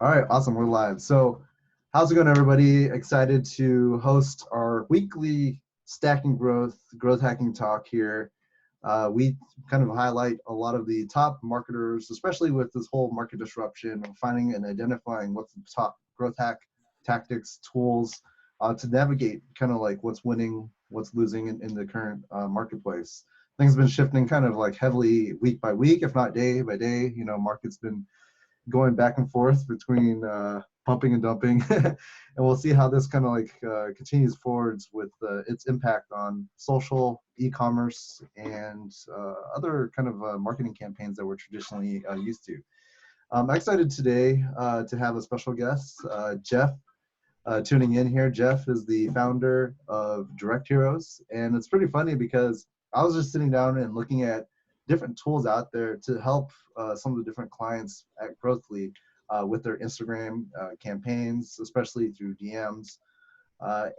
All right, awesome. We're live. So, how's it going, everybody? Excited to host our weekly stacking growth hacking talk here. We kind of highlight a lot of the top marketers, especially with this whole market disruption, and finding and identifying what's the top growth hack tactics, tools to navigate kind of like what's winning, what's losing in the current marketplace. Things have been shifting kind of like heavily week by week, if not day by day. Market's been going back and forth between pumping and dumping. And we'll see how this kind of like continues forwards with its impact on social, e-commerce, and other kind of marketing campaigns that we're traditionally used to. I'm excited today to have a special guest, Jeff, tuning in here. Jeff is the founder of Direct Heroes, and it's pretty funny because I was just sitting down and looking at different tools out there to help some of the different clients at Growthly with their Instagram campaigns, especially through DMs.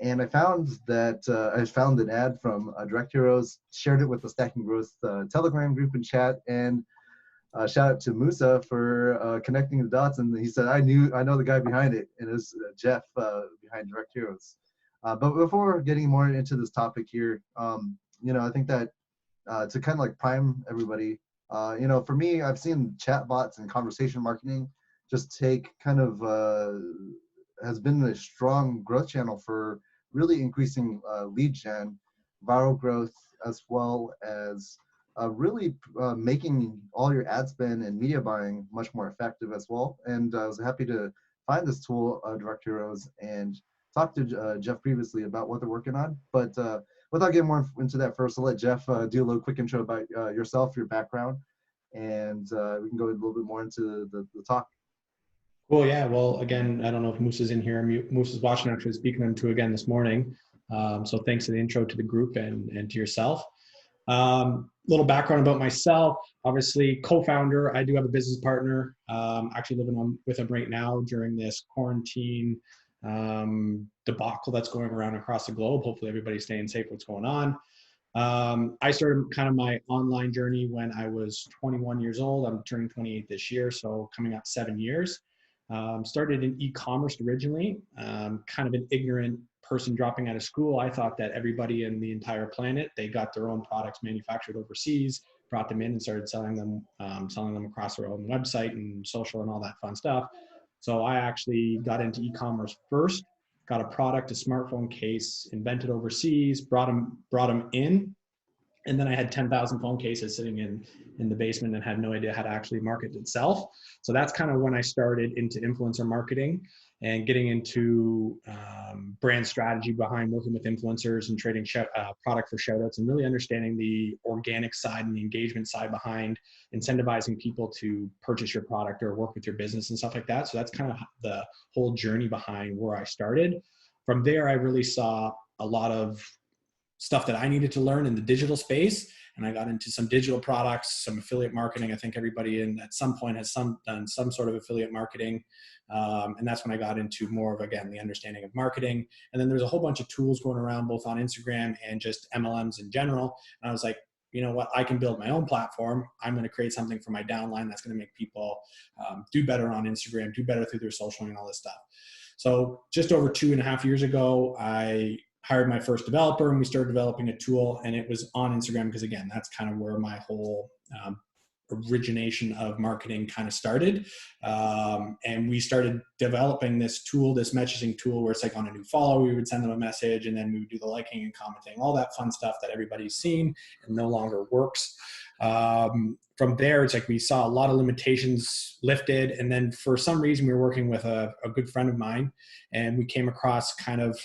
And I found an ad from Direct Heroes, shared it with the Stacking Growth Telegram group and chat, and shout out to Musa for connecting the dots. And he said, I know the guy behind it, and it was Jeff behind Direct Heroes. But before getting more into this topic here, I think that to kind of like prime everybody, for me, I've seen chatbots and conversation marketing just take kind of has been a strong growth channel for really increasing lead gen, viral growth, as well as really making all your ad spend and media buying much more effective as well. And I was happy to find this tool, Direct Heroes, and talk to Jeff previously about what they're working on. But without getting more into that first, I'll let Jeff do a little quick intro about yourself, your background, and we can go a little bit more into the talk. Cool. Yeah. Well, again, I don't know if Moose is in here. Moose is watching, actually speaking to again this morning. So thanks for the intro to the group and to yourself. Little background about myself. Obviously, co-founder. I do have a business partner. Actually living with him right now during this quarantine debacle that's going around across the globe. Hopefully everybody's staying safe. What's going on? I started kind of my online journey when I was 21 years old. I'm turning 28 this year, so coming up 7 years. Started in e-commerce originally, kind of an ignorant person dropping out of school. I thought that everybody in the entire planet, they got their own products manufactured overseas, brought them in and started selling them across their own website and social and all that fun stuff. So I actually got into e-commerce first, got a product, a smartphone case, invented overseas, brought them in. And then I had 10,000 phone cases sitting in the basement and had no idea how to actually market itself. So that's kind of when I started into influencer marketing and getting into brand strategy behind working with influencers and trading product for shoutouts and really understanding the organic side and the engagement side behind incentivizing people to purchase your product or work with your business and stuff like that. So that's kind of the whole journey behind where I started. From there, I really saw a lot of stuff that I needed to learn in the digital space. And I got into some digital products, some affiliate marketing. I think everybody at some point has done some sort of affiliate marketing. And that's when I got into more of, again, the understanding of marketing. And then there's a whole bunch of tools going around both on Instagram and just MLMs in general. And I was like, you know what, I can build my own platform. I'm going to create something for my downline that's going to make people do better on Instagram, do better through their social and all this stuff. So just over 2.5 years ago, I hired my first developer and we started developing a tool, and it was on Instagram because, again, that's kind of where my whole origination of marketing kind of started. And we started developing this tool, this messaging tool, where it's like on a new follower, we would send them a message and then we would do the liking and commenting, all that fun stuff that everybody's seen and no longer works. From there, it's like we saw a lot of limitations lifted. And then for some reason, we were working with a good friend of mine, and we came across kind of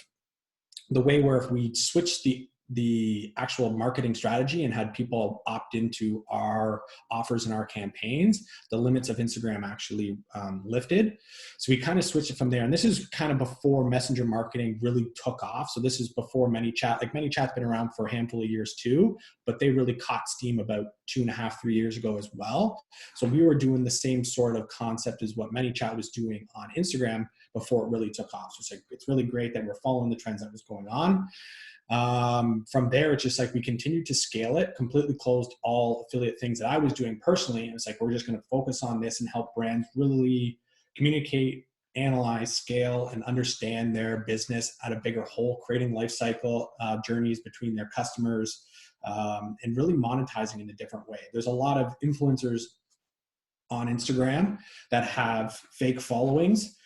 the way where if we switched the actual marketing strategy and had people opt into our offers and our campaigns, the limits of Instagram actually lifted. So we kind of switched it from there. And this is kind of before messenger marketing really took off. So this is before ManyChat. Like ManyChat's been around for a handful of years too, but they really caught steam about 2.5, 3 years ago as well. So we were doing the same sort of concept as what ManyChat was doing on Instagram before it really took off. So it's like, it's really great that we're following the trends that was going on. From there, it's just like we continued to scale it, completely closed all affiliate things that I was doing personally. And it's like, we're just going to focus on this and help brands really communicate analyze, scale, and understand their business at a bigger whole, creating life cycle journeys between their customers, and really monetizing in a different way. There's a lot of influencers on Instagram that have fake followings.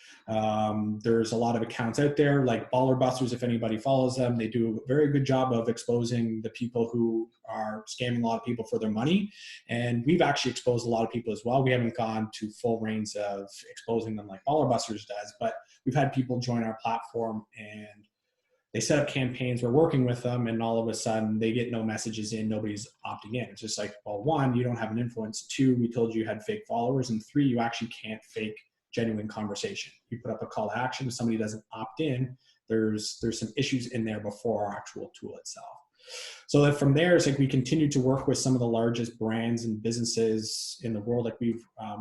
There's a lot of accounts out there like Baller Busters. If anybody follows them, they do a very good job of exposing the people who are scamming a lot of people for their money. And we've actually exposed a lot of people as well. We haven't gone to full range of exposing them like Baller Busters does, but we've had people join our platform and they set up campaigns, we're working with them, and all of a sudden they get no messages in, nobody's opting in. It's just like, well, one, you don't have an influence. Two, we told you had fake followers. And three, you actually can't fake genuine conversation. You put up a call to action, if somebody doesn't opt in, there's some issues in there before our actual tool itself. So that from there, it's like we continue to work with some of the largest brands and businesses in the world. Like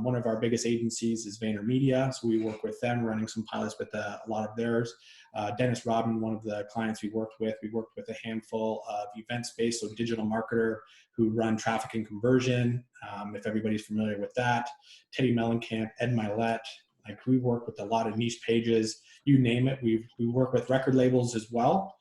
one of our biggest agencies is VaynerMedia. So we work with them, running some pilots with a lot of theirs. Dennis Rodman, one of the clients we worked with a handful of event space, so digital marketer who run traffic and conversion, if everybody's familiar with that. Teddy Mellencamp, Ed Milet. Like we work with a lot of niche pages, you name it. We work with record labels as well.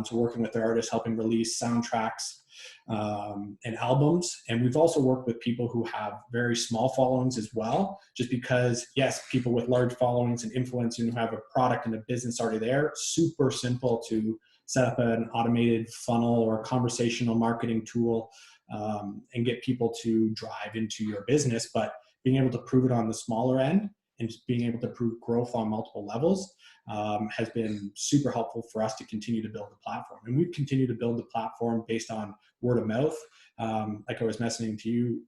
So working with their artists, helping release soundtracks and albums. And we've also worked with people who have very small followings as well, just because, yes, people with large followings and influence and who have a product and a business already there, super simple to set up an automated funnel or conversational marketing tool and get people to drive into your business. But being able to prove it on the smaller end and just being able to prove growth on multiple levels has been super helpful for us to continue to build the platform. And we've continued to build the platform based on word of mouth. Like I was mentioning to you,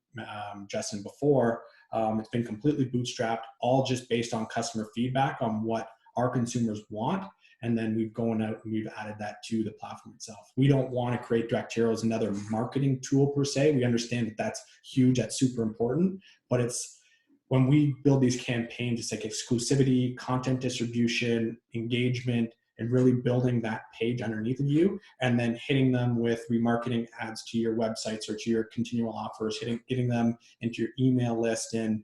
Justin, before, it's been completely bootstrapped, all just based on customer feedback on what our consumers want. And then we've gone out and we've added that to the platform itself. We don't want to create Direct Hero as another marketing tool per se. We understand that that's huge, that's super important, but it's, when we build these campaigns, it's like exclusivity, content distribution, engagement, and really building that page underneath of you, and then hitting them with remarketing ads to your websites or to your continual offers, getting them into your email list and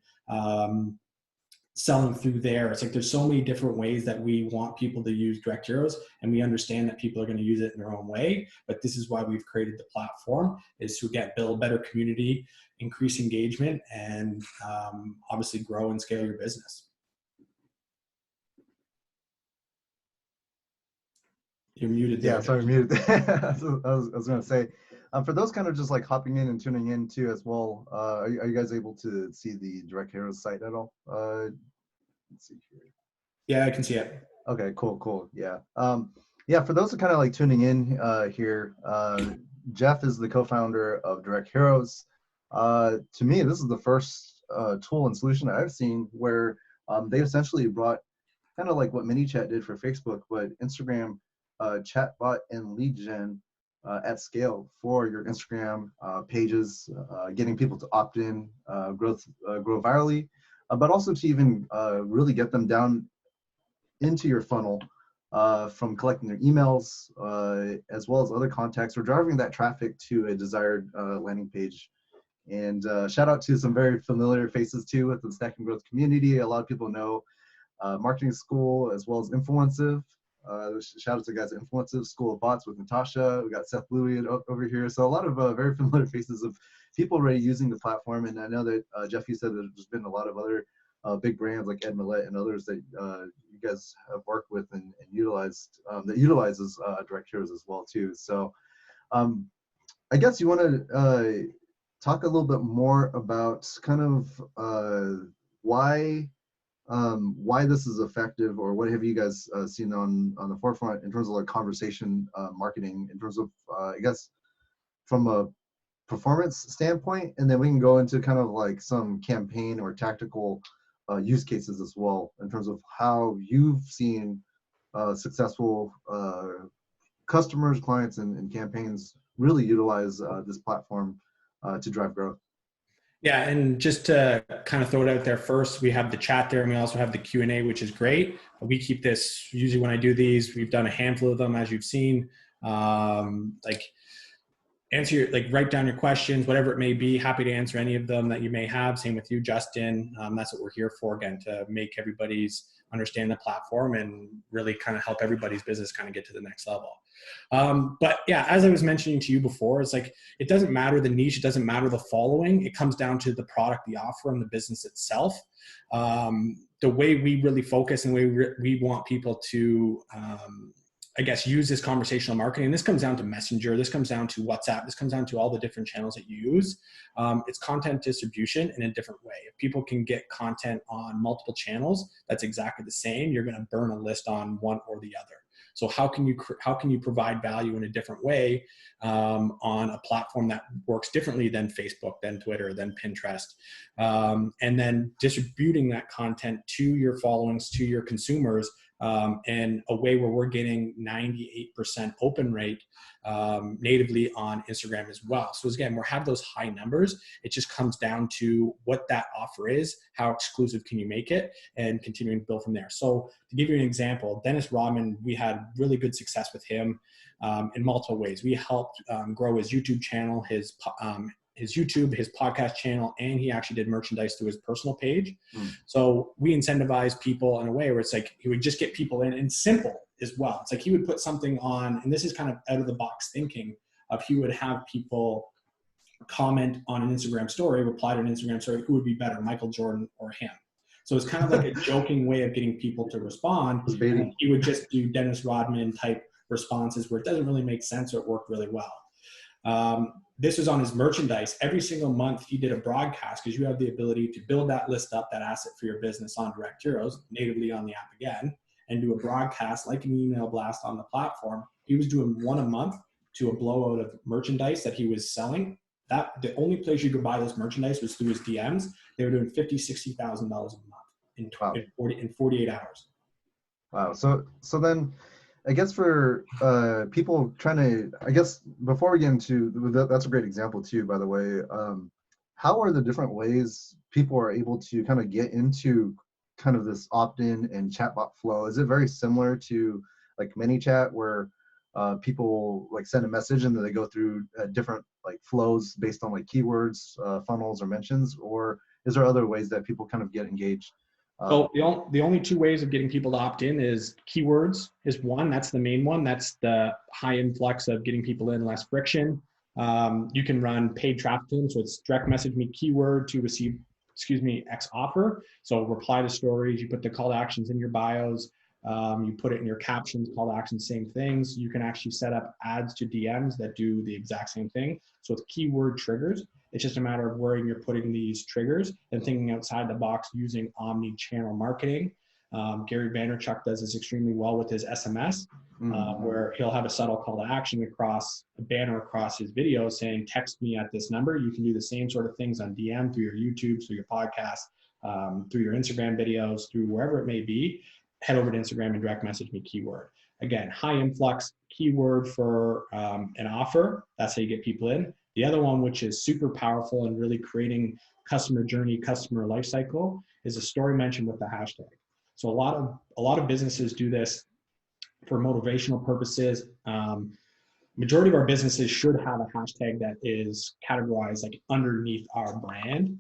selling through there. It's like there's so many different ways that we want people to use Direct Heroes, and we understand that people are going to use it in their own way. But this is why we've created the platform, is to again build a better community, increase engagement, and obviously grow and scale your business. You're muted there. Yeah, sorry, muted. I was going to say, for those kind of just like hopping in and tuning in too as well, are you guys able to see the Direct Heroes site at all? Let's see here. Yeah, I can see it. Okay, cool. Yeah. Yeah, for those who kind of like tuning in here, Jeff is the co-founder of Direct Heroes. To me, this is the first tool and solution that I've seen where they essentially brought kind of like what ManyChat did for Facebook, but Instagram chatbot and Leadgen at scale for your Instagram pages, getting people to opt in, grow virally, but also to even really get them down into your funnel from collecting their emails as well as other contacts, or driving that traffic to a desired landing page. And shout out to some very familiar faces too with the Stack and Growth community. A lot of people know Marketing School as well as Influensive. Shout out to guys at Influensive, School of Bots with Natasha. We got Seth Louie over here. So a lot of very familiar faces of people already using the platform. And I know that Jeff, you said that there's been a lot of other big brands like Ed Milet and others that you guys have worked with and utilized that utilizes Direct Heroes as well too. So I guess you want to talk a little bit more about kind of why this is effective, or what have you guys seen on the forefront in terms of like conversation marketing, in terms of I guess from a performance standpoint, and then we can go into kind of like some campaign or tactical use cases as well in terms of how you've seen successful customers, clients, and campaigns really utilize this platform to drive growth. Yeah, and just to kind of throw it out there first, we have the chat there, and we also have the Q&A, which is great. We keep this, usually when I do these, we've done a handful of them, as you've seen. Like answer your, like, write down your questions, whatever it may be. Happy to answer any of them that you may have. Same with you, Justin. That's what we're here for, again, to make everybody's understand the platform and really kind of help everybody's business kind of get to the next level. But yeah, as I was mentioning to you before, it's like, it doesn't matter the niche, it doesn't matter the following. It comes down to the product, the offer, and the business itself. The way we really focus and the way we want people to, I guess, use this conversational marketing. This comes down to Messenger. This comes down to WhatsApp. This comes down to all the different channels that you use. It's content distribution in a different way. If people can get content on multiple channels, that's exactly the same. You're going to burn a list on one or the other. So how can you provide value in a different way on a platform that works differently than Facebook, than Twitter, than Pinterest, and then distributing that content to your followings, to your consumers, in a way where we're getting 98% open rate natively on Instagram as well. So again, we have those high numbers. It just comes down to what that offer is, how exclusive can you make it, and continuing to build from there. So to give you an example, Dennis Rodman, we had really good success with him in multiple ways. We helped grow his YouTube channel, his YouTube, his podcast channel, and he actually did merchandise through his personal page. So we incentivize people in a way where it's like, he would just get people in, and simple as well. It's like he would put something on, and this is kind of out of the box thinking of, he would have people comment on an Instagram story, reply to an Instagram story, who would be better, Michael Jordan or him? So it's kind of like a joking way of getting people to respond. And he would just do Dennis Rodman type responses where it doesn't really make sense, or it worked really well. This was on his merchandise. Every single month he did a broadcast, because you have the ability to build that list up, that asset for your business on Direct Heroes, natively on the app again, and do a broadcast like an email blast on the platform. He was doing one a month to a blowout of merchandise that he was selling. That the only place you could buy this merchandise was through his DMs. They were doing $50,000, $60,000 a month in 48 hours. Wow. So then, I guess for people trying to, I guess before we get into, that's a great example too, by the way. How are the different ways people are able to kind of get into kind of this opt-in and chatbot flow? Is it very similar to like ManyChat, where people like send a message and then they go through different like flows based on like keywords, funnels, or mentions? Or is there other ways that people kind of get engaged? So the only two ways of getting people to opt in is keywords is one. That's the main one. That's the high influx of getting people in, less friction. You can run paid traffic to them. So it's direct message me keyword to receive, X offer. So reply to stories. You put the call to actions in your bios. You put it in your captions, call to actions, same things. You can actually set up ads to DMs that do the exact same thing. So it's keyword triggers. It's just a matter of where you're putting these triggers and thinking outside the box using omni-channel marketing. Gary Vaynerchuk does this extremely well with his SMS, where he'll have a subtle call to action across a banner across his video saying, text me at this number. You can do the same sort of things on DM, through your YouTube, through your podcast, through your Instagram videos, through wherever it may be. Head over to Instagram and direct message me keyword. Again, high influx keyword for an offer. That's how you get people in. The other one, which is super powerful and really creating customer journey, customer lifecycle, is a story mention with the hashtag. So a lot of businesses do this for motivational purposes. Majority of our businesses should have a hashtag that is categorized like underneath our brand.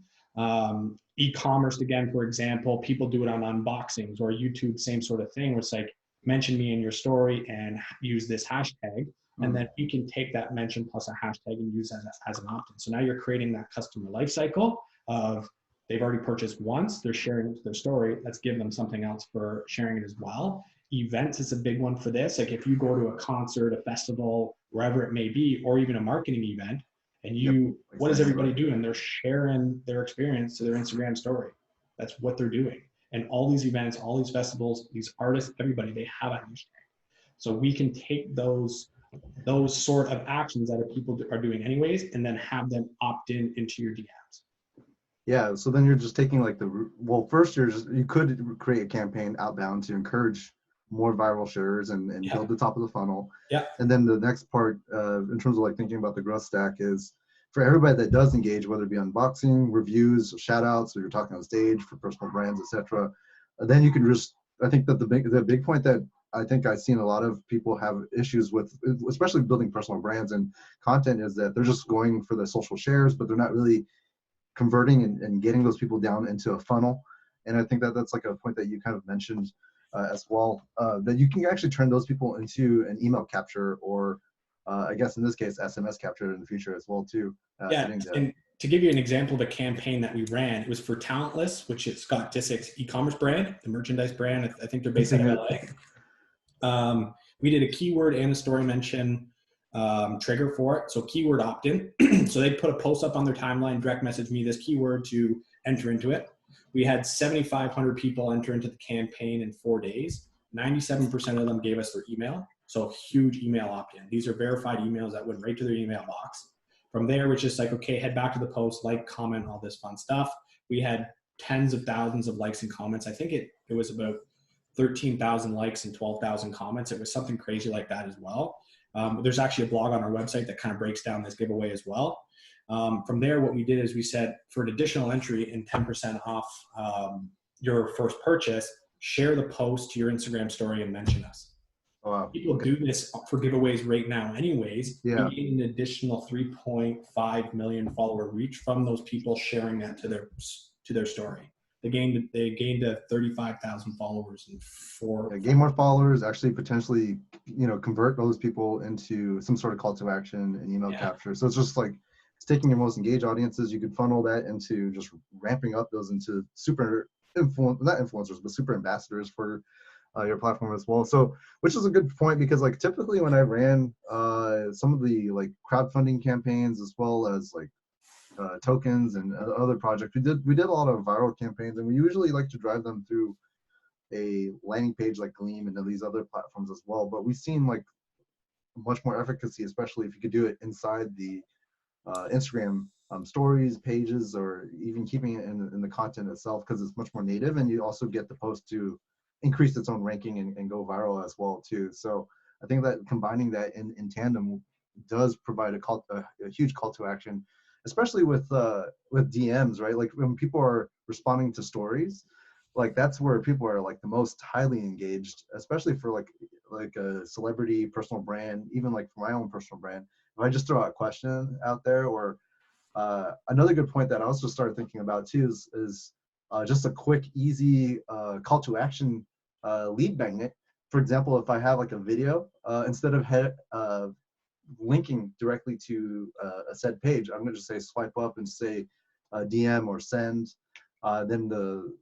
E-commerce, again, for example, people do it on unboxings, or YouTube, same sort of thing, where it's like, mention me in your story and use this hashtag. And then you can take that mention plus a hashtag and use that as an opt-in. So now you're creating that customer life cycle of, they've already purchased once, they're sharing their story. Let's give them something else for sharing it as well. Events is a big one for this. Like if you go to a concert, a festival, wherever it may be, or even a marketing event, and what is everybody doing? They're sharing their experience to their Instagram story. That's what they're doing. And all these events, all these festivals, these artists, everybody, they have a hashtag. So we can take those sort of actions that people are doing anyways, and then have them opt in into your DMs. Yeah, so then you're just taking like first you could create a campaign outbound to encourage more viral shares and build the top of the funnel. Yeah. And then the next part, in terms of like thinking about the growth stack, is for everybody that does engage, whether it be unboxing, reviews, shout outs, or you're talking on stage for personal brands, etc. Then you can just, I think that the big point that I think I've seen a lot of people have issues with, especially building personal brands and content, is that they're just going for the social shares, but they're not really converting and getting those people down into a funnel. And I think that that's like a point that you kind of mentioned as well, that you can actually turn those people into an email capture, or I guess in this case, SMS capture in the future as well too. Yeah, and to give you an example of a campaign that we ran, it was for Talentless, which is Scott Disick's e-commerce brand, the merchandise brand. I think they're based out of LA. We did a keyword and a story mention trigger for it. So keyword opt-in. So they put a post up on their timeline, direct message me this keyword to enter into it. We had 7,500 people enter into the campaign in 4 days. 97% of them gave us their email. So huge email opt-in. These are verified emails that went right to their email box. From there, it was just like, okay, head back to the post, like, comment, all this fun stuff. We had tens of thousands of likes and comments. I think it was about 13,000 likes and 12,000 comments. It was something crazy like that as well. There's actually a blog on our website that kind of breaks down this giveaway as well. From there, what we did is we said, for an additional entry and 10% off your first purchase, share the post to your Instagram story and mention us. Oh, wow. People do this for giveaways right now anyways. Yeah. We gained an additional 3.5 million follower reach from those people sharing that to their story. They gained 35,000 followers in gain more followers, actually potentially, convert those people into some sort of call to action and email capture. So it's just like, it's taking your most engaged audiences. You could funnel that into just ramping up those into super not influencers, but super ambassadors for your platform as well. So, which is a good point, because like typically when I ran some of the like crowdfunding campaigns, as well as like tokens and other projects, we did a lot of viral campaigns, and we usually like to drive them through a landing page like Gleam and these other platforms as well. But we've seen like much more efficacy, especially if you could do it inside the Instagram stories pages, or even keeping it in the content itself, because it's much more native, and you also get the post to increase its own ranking and go viral as well too. So I think that combining that in tandem does provide a huge call to action, especially with DMs, right? Like when people are responding to stories, like that's where people are like the most highly engaged, especially for like a celebrity personal brand, even like for my own personal brand. If I just throw a question out there, or another good point that I also started thinking about too is just a quick, easy call to action lead magnet. For example, if I have like a video, instead of linking directly to a said page, I'm going to just say swipe up and say DM or send. Then the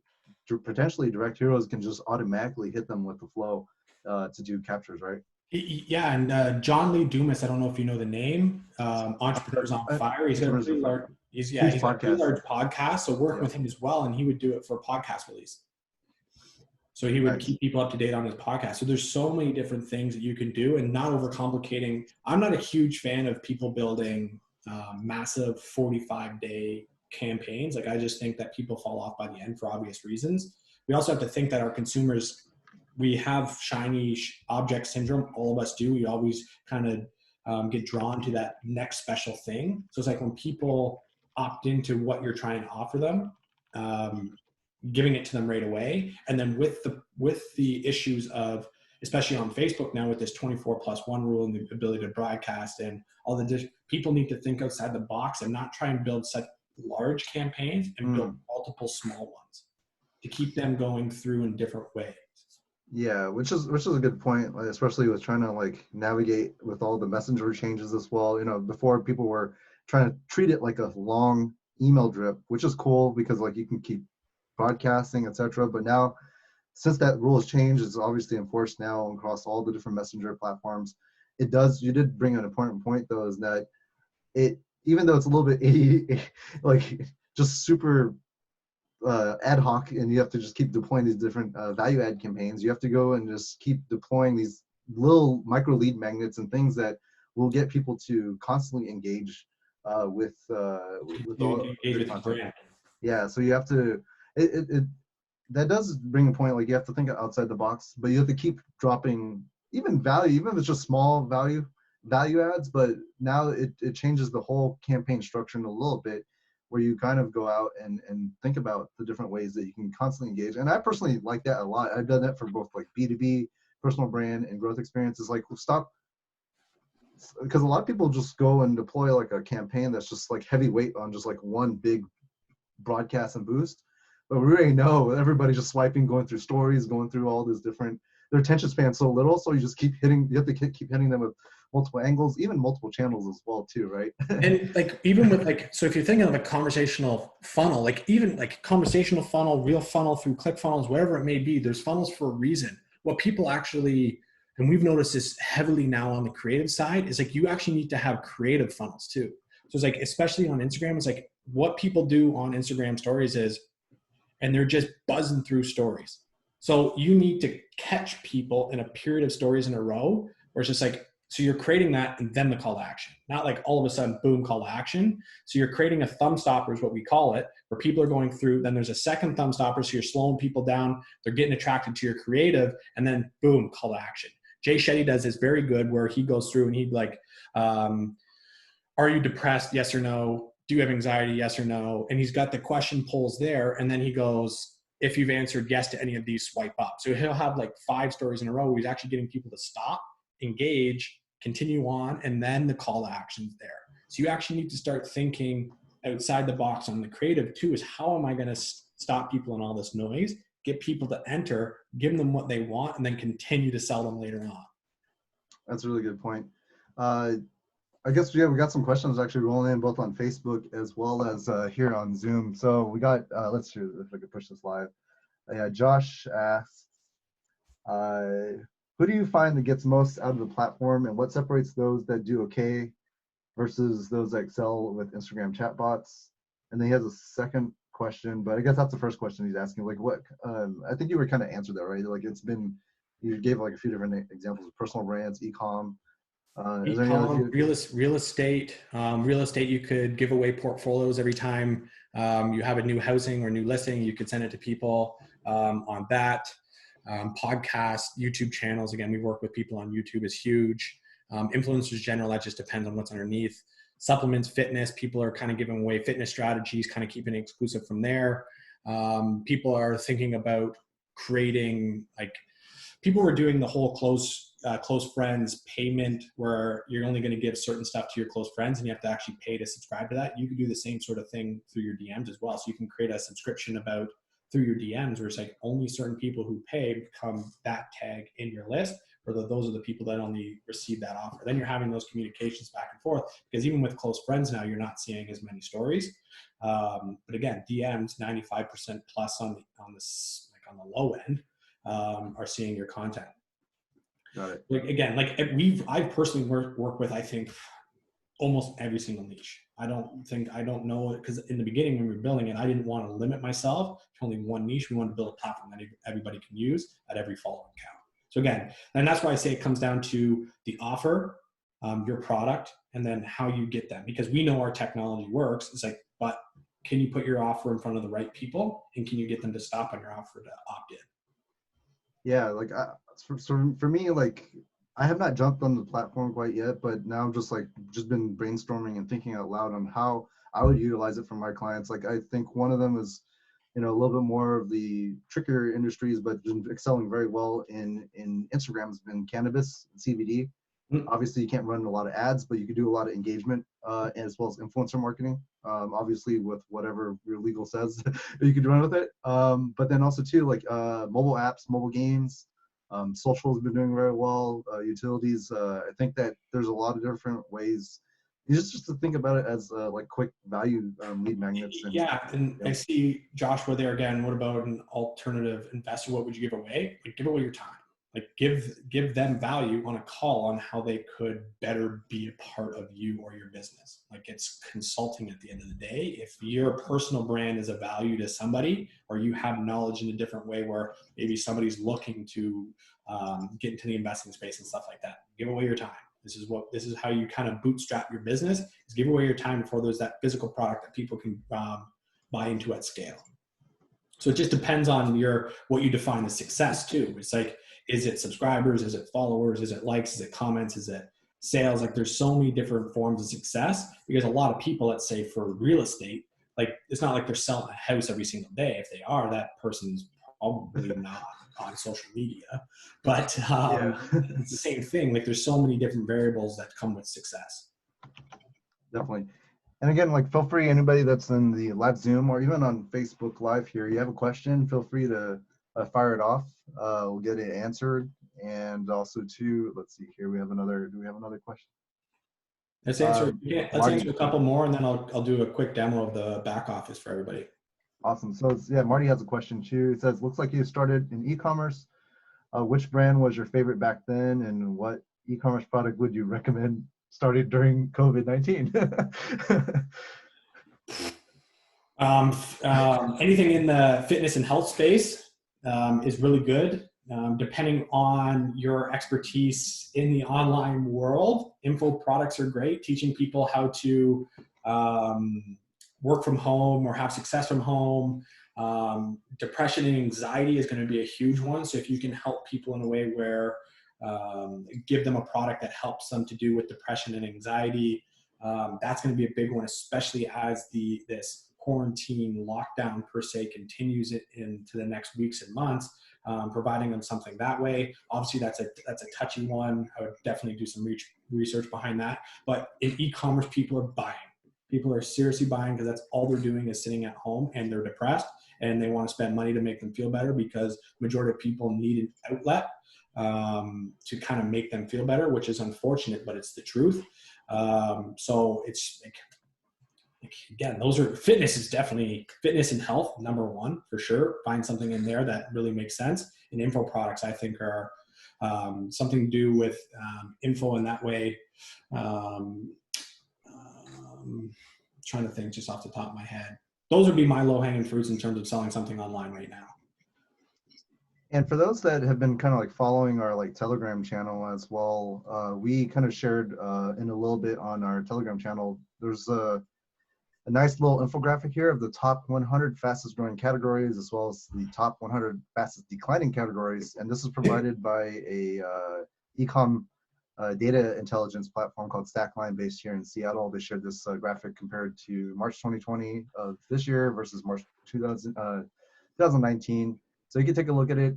potentially direct heroes can just automatically hit them with the flow to do captures, right? Yeah, and John Lee Dumas, I don't know if you know the name, Entrepreneurs on Fire. He's got a pretty large, he's got a pretty large podcast. So work with him as well, and he would do it for podcast release. So he would keep people up to date on his podcast. So there's so many different things that you can do, and not overcomplicating. I'm not a huge fan of people building massive 45-day campaigns. Like, I just think that people fall off by the end for obvious reasons. We also have to think that our consumers, we have shiny object syndrome. All of us do. We always kind of get drawn to that next special thing. So it's like when people opt into what you're trying to offer them, giving it to them right away. And then with the issues of, especially on Facebook now, with this 24+1 rule and the ability to broadcast and all the people need to think outside the box and not try and build such large campaigns, and build multiple small ones to keep them going through in different ways. Yeah, which is a good point, especially with trying to like navigate with all the messenger changes as well. Before, people were trying to treat it like a long email drip, which is cool because like you can keep broadcasting, etc. But now, since that rule has changed, it's obviously enforced now across all the different messenger platforms. You did bring an important point though, is that even though it's a little bit like just super ad hoc, and you have to just keep deploying these different value add campaigns, you have to go and just keep deploying these little micro lead magnets and things that will get people to constantly engage with all your content. Yeah, so you have to that does bring a point, like you have to think outside the box, but you have to keep dropping even value, even if it's just small value adds. But now it changes the whole campaign structure in a little bit, where you kind of go out and think about the different ways that you can constantly engage. And I personally like that a lot. I've done that for both like B2B personal brand and growth experience is like, stop, because a lot of people just go and deploy like a campaign that's just like heavyweight on just like one big broadcast and boost. But we already know everybody's just swiping, going through stories, going through all these different, their attention span's so little, so you just keep hitting, you have to keep hitting them with multiple angles, even multiple channels as well too, right? And like, even with like, so if you're thinking of a conversational funnel, like even like conversational funnel, real funnel through click funnels, wherever it may be, there's funnels for a reason. What people actually, and we've noticed this heavily now on the creative side, is like you actually need to have creative funnels too. So it's like, especially on Instagram, it's like what people do on Instagram stories is, and they're just buzzing through stories. So you need to catch people in a period of stories in a row where it's just like, so you're creating that and then the call to action, not like all of a sudden, boom, call to action. So you're creating a thumb stopper is what we call it, where people are going through, then there's a second thumb stopper. So you're slowing people down. They're getting attracted to your creative, and then boom, call to action. Jay Shetty does this very good where he goes through and he'd like, are you depressed? Yes or no. Do you have anxiety? Yes or no. And he's got the question polls there. And then he goes, if you've answered yes to any of these, swipe up. So he'll have like 5 stories in a row where he's actually getting people to stop, engage, continue on, and then the call to action's there. So you actually need to start thinking outside the box on the creative too, is how am I going to stop people in all this noise, get people to enter, give them what they want, and then continue to sell them later on. That's a really good point. I guess we got some questions actually rolling in both on Facebook as well as here on Zoom. So we got, let's see if I could push this live. Yeah, Josh asks, who do you find that gets most out of the platform, and what separates those that do okay versus those that excel with Instagram chatbots? And then he has a second question, but I guess that's the first question he's asking. Like what, I think you were kind of answered that, right? Like it's been, you gave like a few different examples of personal brands, e-com. Real estate. Real estate, you could give away portfolios every time you have a new housing or new listing. You could send it to people on that. Podcast, YouTube channels. Again, we work with people on YouTube is huge. Influencers general, that just depends on what's underneath. Supplements, fitness, people are kind of giving away fitness strategies, kind of keeping it exclusive from there. People are thinking about creating, like people were doing the whole close friends payment where you're only going to give certain stuff to your close friends and you have to actually pay to subscribe to that. You can do the same sort of thing through your DMs as well. So you can create a subscription about through your DMs where it's like only certain people who pay become that tag in your list, or those are the people that only receive that offer. Then you're having those communications back and forth, because even with close friends now, you're not seeing as many stories. But again, DMs 95% plus on the low end are seeing your content. Got it. Like again, like I've personally worked with, I think, almost every single niche. I don't know, because in the beginning when we were building it, I didn't want to limit myself to only one niche. We wanted to build a platform that everybody can use at every follow account. So again, and that's why I say it comes down to the offer, your product, and then how you get them. Because we know our technology works. It's like, but can you put your offer in front of the right people, and can you get them to stop on your offer to opt in? Yeah, like for me, like I have not jumped on the platform quite yet, but now I'm just been brainstorming and thinking out loud on how I would utilize it for my clients. Like I think one of them is, a little bit more of the trickier industries, but been excelling very well in Instagram has been cannabis and CBD. Obviously, you can't run a lot of ads, but you can do a lot of engagement as well as influencer marketing. Obviously, with whatever your legal says, you can run with it. But then also too, like mobile apps, mobile games, social has been doing very well. Utilities. I think that there's a lot of different ways. Just to think about it as like quick value lead magnets. And I see Joshua there again. What about an alternative investor? What would you give away? Like, give away your time. Like give them value on a call on how they could better be a part of you or your business. Like it's consulting at the end of the day. If your personal brand is a value to somebody, or you have knowledge in a different way where maybe somebody's looking to get into the investing space and stuff like that, give away your time. This is how you kind of bootstrap your business, is give away your time before there's that physical product that people can buy into at scale. So it just depends on what you define as success too. It's like, is it subscribers? Is it followers? Is it likes? Is it comments? Is it sales? Like there's so many different forms of success, because a lot of people, let's say for real estate, like it's not like they're selling a house every single day. If they are, that person's probably not on social media, but Yeah, it's the same thing. Like there's so many different variables that come with success. definitely. And again, like feel free, anybody that's in the live Zoom or even on Facebook Live here, you have a question, feel free to fire it off. We'll get it answered. And also too, let's see here, do we have another question? Let's Marty, answer a couple more, and then I'll do a quick demo of the back office for everybody. awesome. So yeah, Marty has a question too. It says, looks like you started in e-commerce. Which brand was your favorite back then, and what e-commerce product would you recommend started during COVID-19? Anything in the fitness and health space is really good. Depending on your expertise in the online world, info products are great. Teaching people how to work from home or have success from home. Depression and anxiety is going to be a huge one. So if you can help people in a way where give them a product that helps them to do with depression and anxiety, that's going to be a big one, especially as this quarantine lockdown per se continues it into the next weeks and months. Providing them something that way. Obviously, that's a touchy one. I would definitely do some research behind that. But in e-commerce, people are buying. People are seriously buying because that's all they're doing is sitting at home and they're depressed and they want to spend money to make them feel better because majority of people need an outlet to kind of make them feel better, which is unfortunate, but it's the truth. So it's like, again, those are fitness and health, number one, for sure. Find something in there that really makes sense. And info products, I think, are something to do with info in that way. Trying to think just off the top of my head. Those would be my low-hanging fruits in terms of selling something online right now. And for those that have been kind of like following our like Telegram channel as well, we kind of shared in a little bit on our Telegram channel. There's a nice little infographic here of the top 100 fastest growing categories as well as the top 100 fastest declining categories. And this is provided by a e-com data intelligence platform called Stackline based here in Seattle. They shared this graphic compared to March 2020 of this year versus March 2019. So you can take a look at it.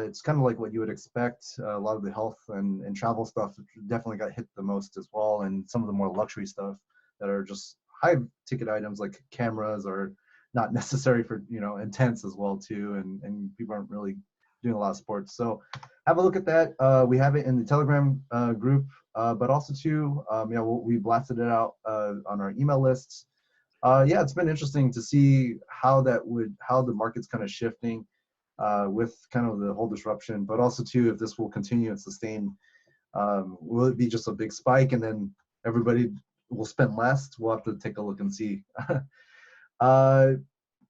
It's kind of like what you would expect. A lot of the health and travel stuff definitely got hit the most as well. And some of the more luxury stuff that are just high ticket items like cameras are not necessary for, intense as well too. And people aren't really doing a lot of sports. So have a look at that. We have it in the Telegram group, but also too, we blasted it out on our email lists. It's been interesting to see how the market's kind of shifting with kind of the whole disruption, but also too, if this will continue and sustain, will it be just a big spike and then everybody will spend less? We'll have to take a look and see.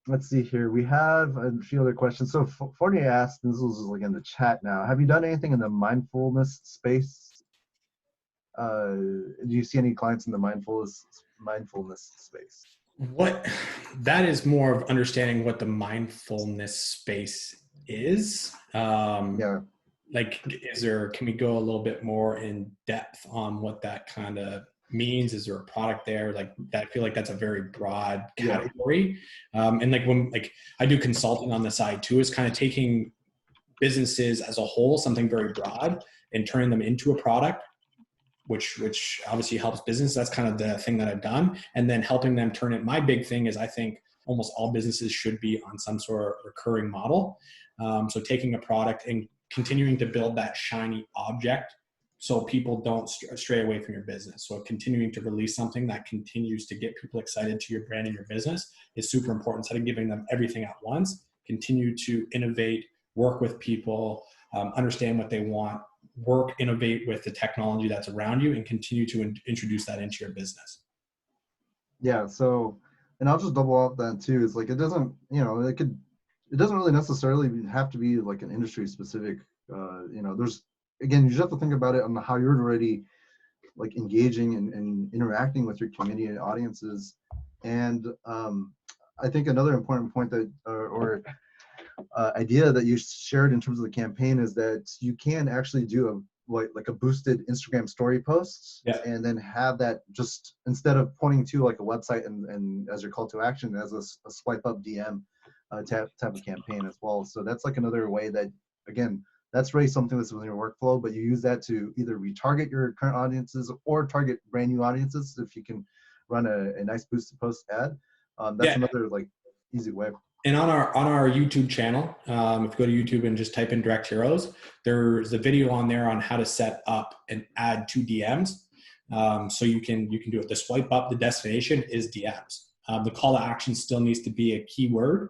Let's see here. We have a few other questions. So Fournier asked, and this was like in the chat now, have you done anything in the mindfulness space? Do you see any clients in the mindfulness space? That is more of understanding what the mindfulness space is. Like, can we go a little bit more in depth on what that kind of means? Is there a product there like that? I feel like that's a very broad category. And when I do consulting on the side too, is kind of taking businesses as a whole, something very broad, and turning them into a product, which obviously helps business. That's kind of the thing that I've done. And then helping them turn it. My big thing is I think almost all businesses should be on some sort of recurring model. So taking a product and continuing to build that shiny object so people don't stray away from your business. So continuing to release something that continues to get people excited to your brand and your business is super important. Instead of giving them everything at once, continue to innovate, work with people, understand what they want, innovate with the technology that's around you, and continue to introduce that into your business. Yeah. So, and I'll just double up that too. It's like, it doesn't, it doesn't really necessarily have to be like an industry specific, there's, again, you just have to think about it on how you're already like engaging and interacting with your community and audiences. And I think another important point that, idea that you shared in terms of the campaign is that you can actually do a boosted Instagram story posts, and then have that just, instead of pointing to like a website and as your call to action as a swipe up DM, type of campaign as well. So that's like another way that, again, that's really something that's within your workflow, but you use that to either retarget your current audiences or target brand new audiences. If you can run a nice boosted post ad, that's Yeah. another like easy way. And on our YouTube channel, if you go to YouTube and just type in Direct Heroes, there's a video on there on how to set up an ad to DMs. So you can do it. The swipe up, the destination is DMs. The call to action still needs to be a keyword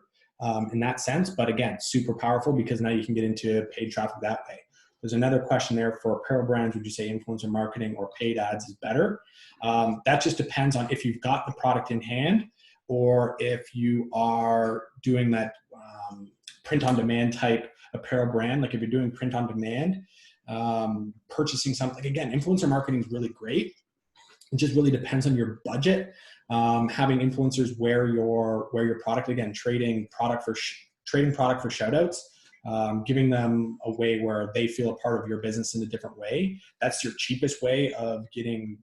in that sense, but again, super powerful because now you can get into paid traffic that way. There's another question there for apparel brands. Would you say influencer marketing or paid ads is better? That just depends on if you've got the product in hand, or if you are doing that print on demand type apparel brand. Like if you're doing print on demand, purchasing something, again, influencer marketing is really great. It just really depends on your budget. Having influencers wear your product, again, trading product for shout outs, giving them a way where they feel a part of your business in a different way. That's your cheapest way of getting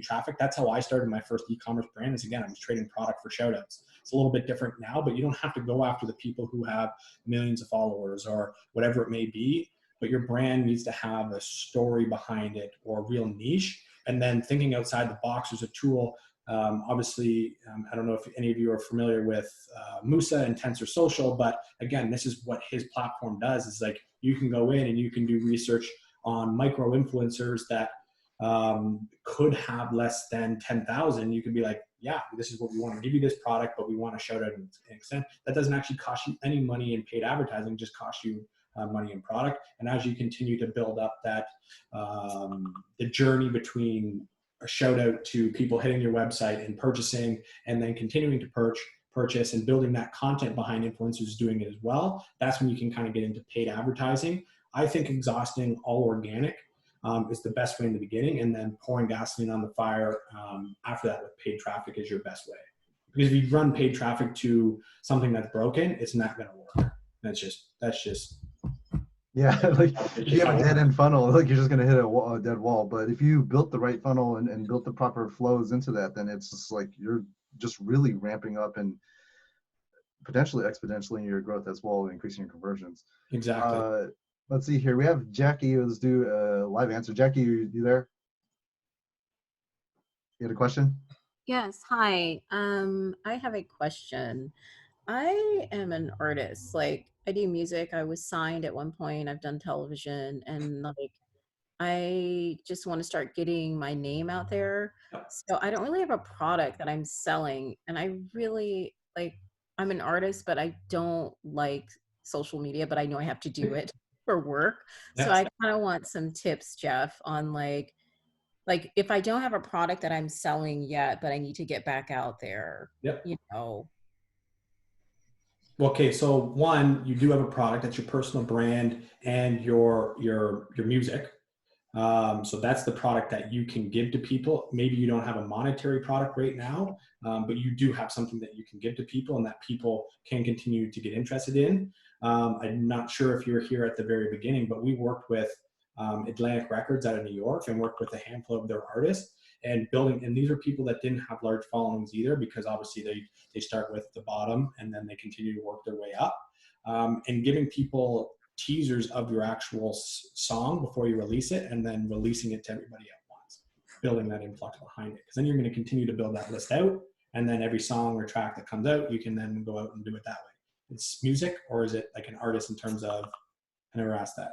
traffic. That's how I started my first e-commerce brand. Is, again, I was trading product for shout outs. It's a little bit different now, but you don't have to go after the people who have millions of followers or whatever it may be. But your brand needs to have a story behind it or a real niche. And then thinking outside the box is a tool. Obviously, I don't know if any of you are familiar with Musa and Tensor Social, but again, this is what his platform does. Is like you can go in and you can do research on micro influencers that could have less than 10,000. You could be like, yeah, this is what we want to give you this product, but we want to shout out an extent. That doesn't actually cost you any money in paid advertising, just costs you money in product. And as you continue to build up that the journey between a shout out to people hitting your website and purchasing, and then continuing to purchase and building that content behind influencers doing it as well, that's when you can kind of get into paid advertising. I think exhausting all organic is the best way in the beginning, and then pouring gasoline on the fire after that with paid traffic is your best way. Because if you run paid traffic to something that's broken, it's not going to work. That's just Yeah, like if you have a dead end funnel, like you're just gonna hit a dead wall. But if you built the right funnel and built the proper flows into that, then it's just like you're just really ramping up and potentially exponentially your growth as well, increasing your conversions. Exactly. Let's see here. We have Jackie. Let's do a live answer. Jackie, you there? You had a question? Yes, hi. I have a question. I am an artist. Like I do music. I was signed at one point. I've done television and like I just want to start getting my name out there. So I don't really have a product that I'm selling and I really like I'm an artist, but I don't like social media, but I know I have to do it for work. So Yeah. I kind of want some tips, Jeff, on like if I don't have a product that I'm selling yet, but I need to get back out there, Yep. you know. Okay, so one, you do have a product that's your personal brand and your music. So that's the product that you can give to people. Maybe you don't have a monetary product right now, but you do have something that you can give to people and that people can continue to get interested in. I'm not sure if you were here at the very beginning, but we worked with Atlantic Records out of New York and worked with a handful of their artists and building. And these are people that didn't have large followings either, because obviously they start with the bottom and then they continue to work their way up. And giving people teasers of your actual song before you release it, and then releasing it to everybody at once, building that influx behind it. Because then you're going to continue to build that list out, and then every song or track that comes out, you can then go out and do it that way. It's music, or is it like an artist in terms of? I never asked that.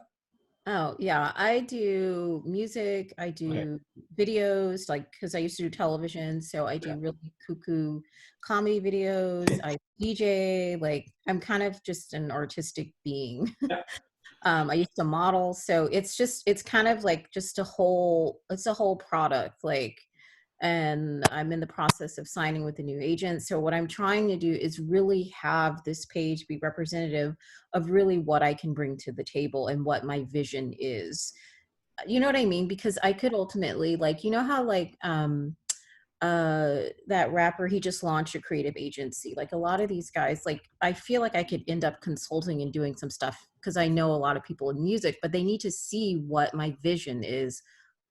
Oh, yeah, I do music, I do videos, like, because I used to do television, so I do really cuckoo comedy videos, I DJ, like, I'm kind of just an artistic being. Yeah. I used to model, so it's kind of like just it's a whole product, like, and I'm in the process of signing with a new agent. So what I'm trying to do is really have this page be representative of really what I can bring to the table and what my vision is. You know what I mean? Because I could ultimately, like, you know how like that rapper, he just launched a creative agency. Like a lot of these guys, like I feel like I could end up consulting and doing some stuff because I know a lot of people in music, but they need to see what my vision is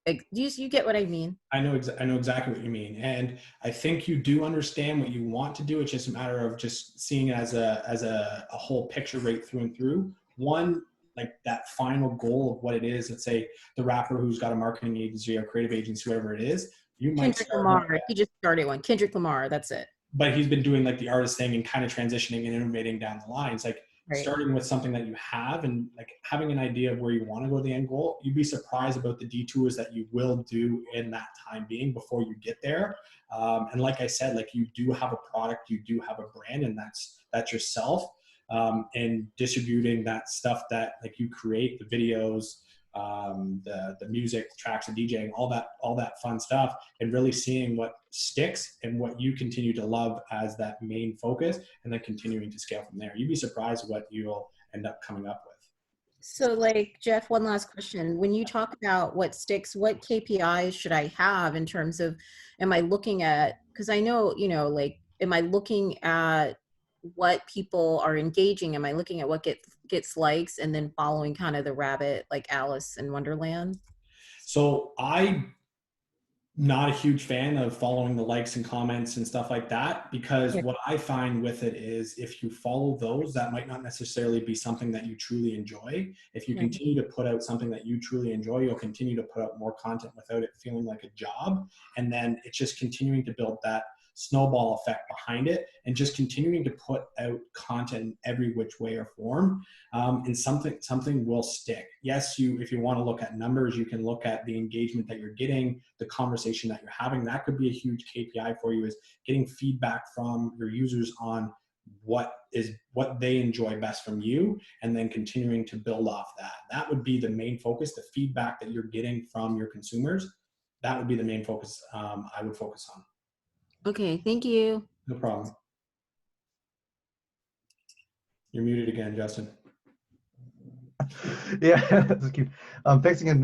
Like, you get what I mean? I know exactly what you mean, and I think you do understand what you want to do. It's just a matter of just seeing it as a whole picture right through and through. One, like that final goal of what it is. Let's say the rapper who's got a marketing agency or creative agency, whatever it is, you might Kendrick start Lamar. He just started one. Kendrick Lamar. That's it. but he's been doing like the artist thing and kind of transitioning and innovating down the line. It's like Right. starting with something that you have and like having an idea of where you want to go to the end goal. You'd be surprised about the detours that you will do in that time being before you get there. And like I said, like you do have a product, you do have a brand, and that's yourself. And distributing that stuff that like you create, the videos, the music, the tracks, and DJing, all that fun stuff, and really seeing what sticks and what you continue to love as that main focus, and then continuing to scale from there. You'd be surprised what you'll end up coming up with. So like, Jeff, one last question. When you talk about what sticks, what KPIs should I have in terms of, am I looking at, because I know, like, am I looking at what people are engaging? Am I looking at what gets likes and then following kind of the rabbit, like Alice in Wonderland? So I'm not a huge fan of following the likes and comments and stuff like that, because Yeah. what I find with it is if you follow those, that might not necessarily be something that you truly enjoy. If you Yeah. continue to put out something that you truly enjoy, you'll continue to put out more content without it feeling like a job. And then it's just continuing to build that snowball effect behind it and just continuing to put out content in every which way or form. And something will stick. Yes, if you want to look at numbers, you can look at the engagement that you're getting, the conversation that you're having. That could be a huge KPI for you, is getting feedback from your users on what they enjoy best from you, and then continuing to build off that. That would be the main focus. The feedback that you're getting from your consumers, that would be the main focus. I would focus on. Okay, thank you. No problem. You're muted again, Justin. Yeah, that's cute. Thanks again,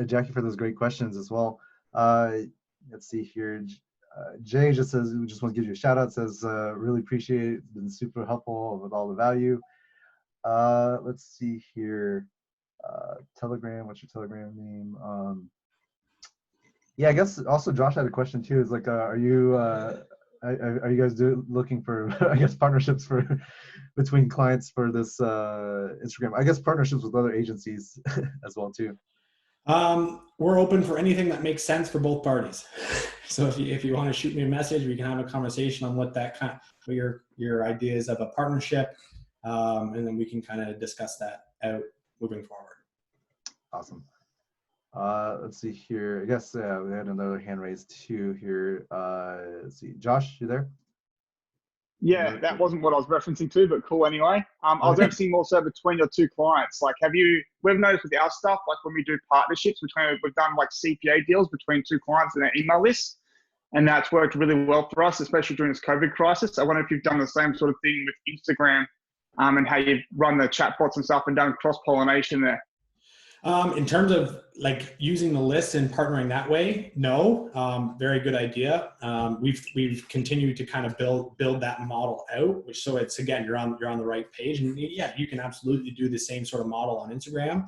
Jackie, for those great questions as well. Let's see here. Jay just says, we just want to give you a shout out, says, really appreciate it. It's been super helpful with all the value. Let's see here. Telegram, what's your Telegram name? Yeah, I guess also Josh had a question too. Is like, are you guys looking for, I guess, partnerships between clients for this Instagram? I guess partnerships with other agencies as well too. We're open for anything that makes sense for both parties. So if you want to shoot me a message, we can have a conversation on what your ideas of a partnership, and then we can kind of discuss that out moving forward. Awesome. Let's see here. I guess we had another hand raised too here. Let's see, Josh, you there? Yeah, that wasn't what I was referencing to, but cool anyway. I was referencing also between your two clients. Like, we've noticed with our stuff, like when we do partnerships we've done like CPA deals between two clients and their email lists, and that's worked really well for us, especially during this COVID crisis. I wonder if you've done the same sort of thing with Instagram, and how you've run the chatbots and stuff and done cross-pollination there. In terms of like using the list and partnering that way, no, very good idea. We've continued to kind of build that model out, which, so it's, again, you're on the right page, and yeah, you can absolutely do the same sort of model on Instagram.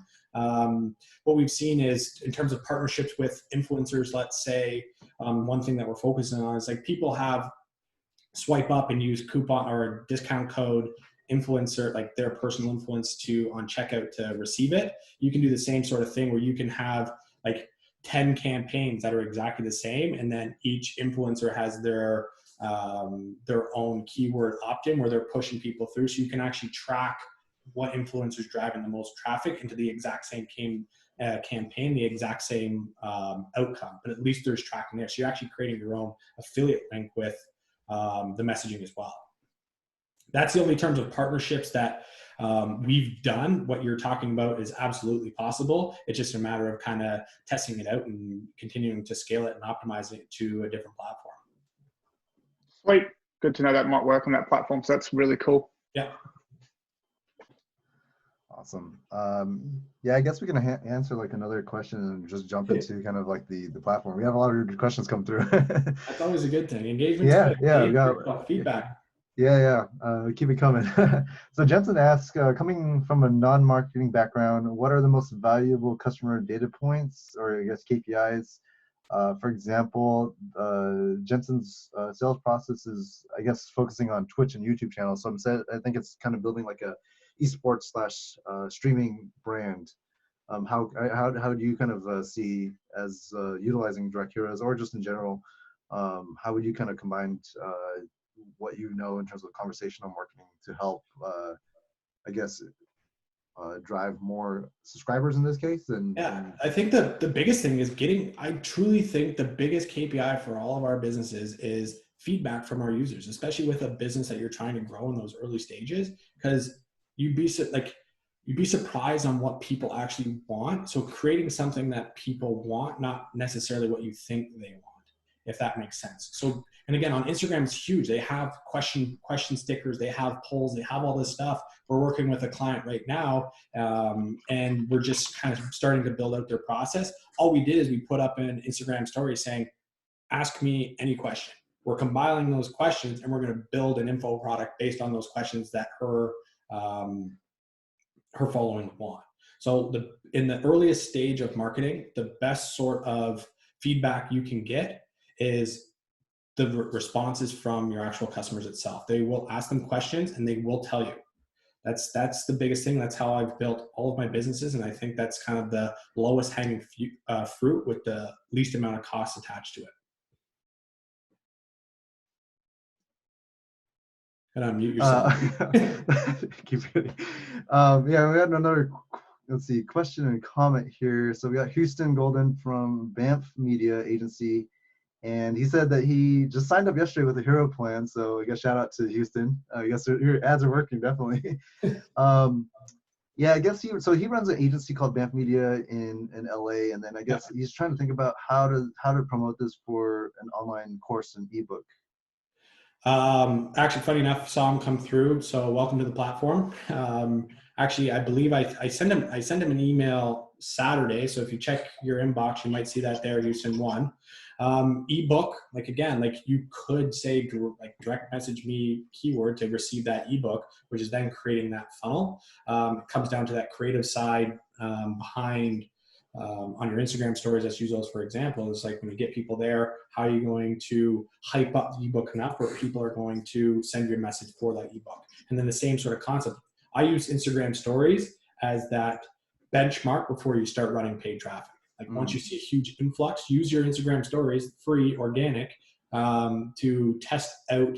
What we've seen is, in terms of partnerships with influencers, let's say, one thing that we're focusing on is like people have swipe up and use coupon or discount code influencer, like their personal influence on checkout to receive it. You can do the same sort of thing where you can have like 10 campaigns that are exactly the same, and then each influencer has their own keyword opt-in where they're pushing people through, so you can actually track what influencers driving the most traffic into the exact same campaign, the exact same outcome, but at least there's tracking there. So you're actually creating your own affiliate link with the messaging as well. That's the only terms of partnerships that we've done. What you're talking about is absolutely possible. It's just a matter of kind of testing it out and continuing to scale it and optimize it to a different platform. Sweet. Good to know that might work on that platform. So that's really cool. Yeah. Awesome. Yeah, I guess we can answer like another question and just jump into kind of like the platform. We have a lot of questions come through. That's always a good thing. Engagement. Yeah, we got feedback. Keep it coming. So Jensen asks, coming from a non-marketing background, what are the most valuable customer data points, or I guess KPIs? For example, Jensen's sales process is, I guess, focusing on Twitch and YouTube channels. So I think it's kind of building like a esports slash streaming brand. How do you kind of see as utilizing direct heroes, or just in general, how would you kind of combine what you know in terms of conversational marketing to help, I guess, drive more subscribers in this case? I think the biggest thing is I truly think the biggest KPI for all of our businesses is feedback from our users, especially with a business that you're trying to grow in those early stages, because you'd be surprised on what people actually want. So creating something that people want, not necessarily what you think they want, if that makes sense. So, and again, on Instagram, it's huge. They have question stickers, they have polls, they have all this stuff. We're working with a client right now, and we're just kind of starting to build out their process. All we did is we put up an Instagram story saying, ask me any question. We're compiling those questions, and we're going to build an info product based on those questions that her following want. So in the earliest stage of marketing, the best sort of feedback you can get is the responses from your actual customers itself. They will ask them questions and they will tell you. That's the biggest thing. That's how I've built all of my businesses. And I think that's kind of the lowest hanging fruit with the least amount of cost attached to it. And unmute yourself. Keep it. We had another, let's see, question and comment here. So we got Houston Golden from Banff Media Agency, and he said that he just signed up yesterday with a hero plan. So I guess shout out to Houston. I guess your ads are working, definitely. I guess he runs an agency called Banff Media in LA, and then I guess he's trying to think about how to promote this for an online course and ebook. Actually, funny enough, saw him come through. So welcome to the platform. Actually, I believe I sent him an email Saturday. So if you check your inbox, you might see that there, Houston 1. Ebook, you could say direct message me keyword to receive that ebook, which is then creating that funnel. It comes down to that creative side behind on your Instagram stories. Let's use those for example. It's like when you get people there, how are you going to hype up the ebook enough where people are going to send you a message for that ebook? And then the same sort of concept. I use Instagram stories as that benchmark before you start running paid traffic. Once you see a huge influx, use your Instagram stories, free, organic, to test out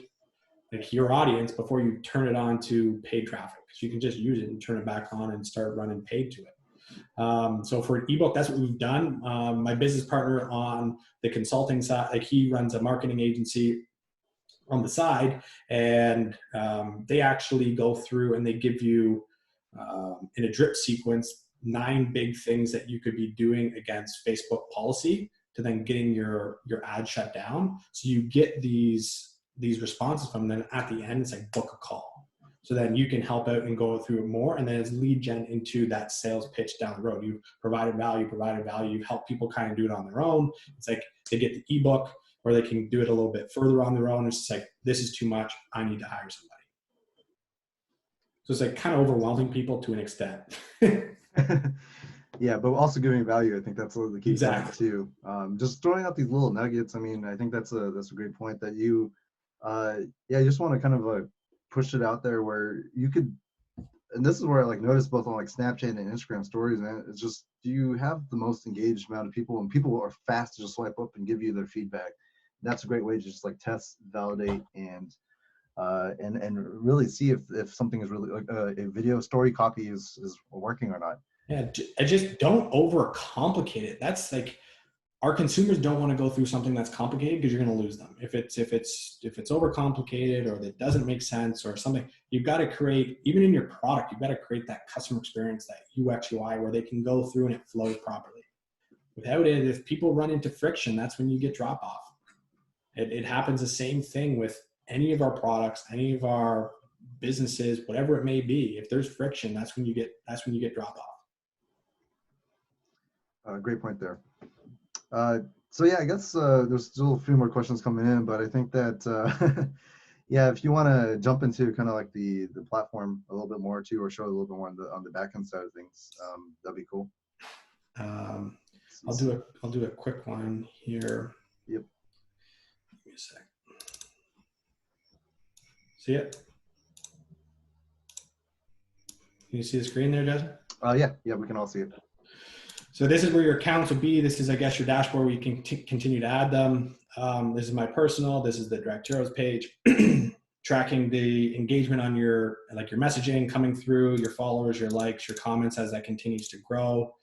your audience before you turn it on to paid traffic. Because you can just use it and turn it back on and start running paid to it. So for an ebook, that's what we've done. My business partner on the consulting side, he runs a marketing agency on the side, and they actually go through and they give you in a drip sequence 9 big things that you could be doing against Facebook policy to then getting your ad shut down. So you get these responses from them. At the end, it's like book a call. So then you can help out and go through it more. And then it's lead gen into that sales pitch down the road. You've provided value. You've helped people kind of do it on their own. It's like they get the ebook, or they can do it a little bit further on their own. It's just like, this is too much. I need to hire somebody. So it's like kind of overwhelming people to an extent. Yeah, but also giving value. I think that's the key exactly. point too. Just throwing out these little nuggets. I mean, I think that's a great point that you, you just want to kind of push it out there where you could. And this is where I notice both on Snapchat and Instagram stories, man. It's just, do you have the most engaged amount of people, and people are fast to just swipe up and give you their feedback. That's a great way to just test, validate, and really see if something is really a video story copy is working or not. Yeah, just don't overcomplicate it. That's our consumers don't want to go through something that's complicated because you're going to lose them. If it's overcomplicated or that doesn't make sense or something, you've got to create, even in your product, you've got to create that customer experience, that UX UI, where they can go through and it flows properly. Without it, if people run into friction, that's when you get drop off. It happens the same thing with any of our products, any of our businesses, whatever it may be. If there's friction, that's when you get drop off. Great point there. So yeah, I guess there's still a few more questions coming in, but I think that Yeah, if you want to jump into kind of like the platform a little bit more too, or show a little bit more on the back end side of things, that'd be cool. I'll do a quick one here. Yep. Give me a sec. See it? Can you see the screen there, Justin? Yeah, we can all see it. So this is where your accounts would be. This is, I guess, your dashboard where you can continue to add them. This is my personal. This is the Direct Heroes page. Tracking the engagement on your messaging coming through, your followers, your likes, your comments as that continues to grow.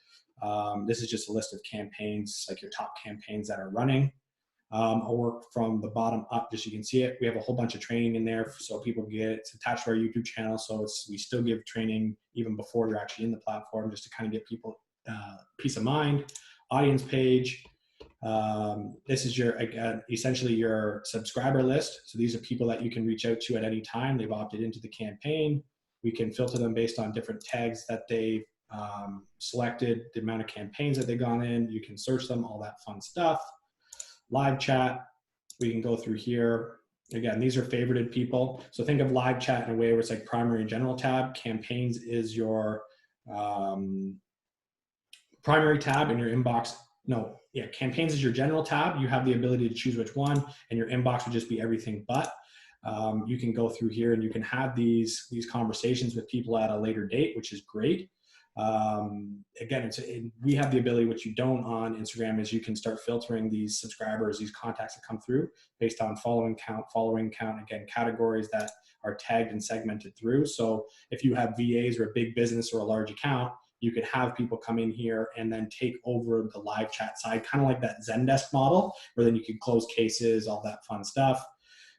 This is just a list of campaigns, like your top campaigns that are running. I'll work from the bottom up just so you can see it. We have a whole bunch of training in there so people get it. It's attached to our YouTube channel, so we still give training even before you're actually in the platform, just to kind of get people peace of mind. Audience page. This is essentially your subscriber list. So these are people that you can reach out to at any time. They've opted into the campaign. We can filter them based on different tags that they've selected, the amount of campaigns that they've gone in. You can search them, all that fun stuff. Live chat, we can go through here. Again, these are favorited people. So think of live chat in a way where it's like primary and general tab. Campaigns is your primary tab in your inbox. Campaigns is your general tab. You have the ability to choose which one, and your inbox would just be everything but. You can go through here and you can have these conversations with people at a later date, which is great. Again, we have the ability, which you don't on Instagram, is you can start filtering these subscribers, these contacts that come through based on following count, again, categories that are tagged and segmented through. So if you have VAs or a big business or a large account, you could have people come in here and then take over the live chat side, kind of like that Zendesk model, where then you can close cases, all that fun stuff.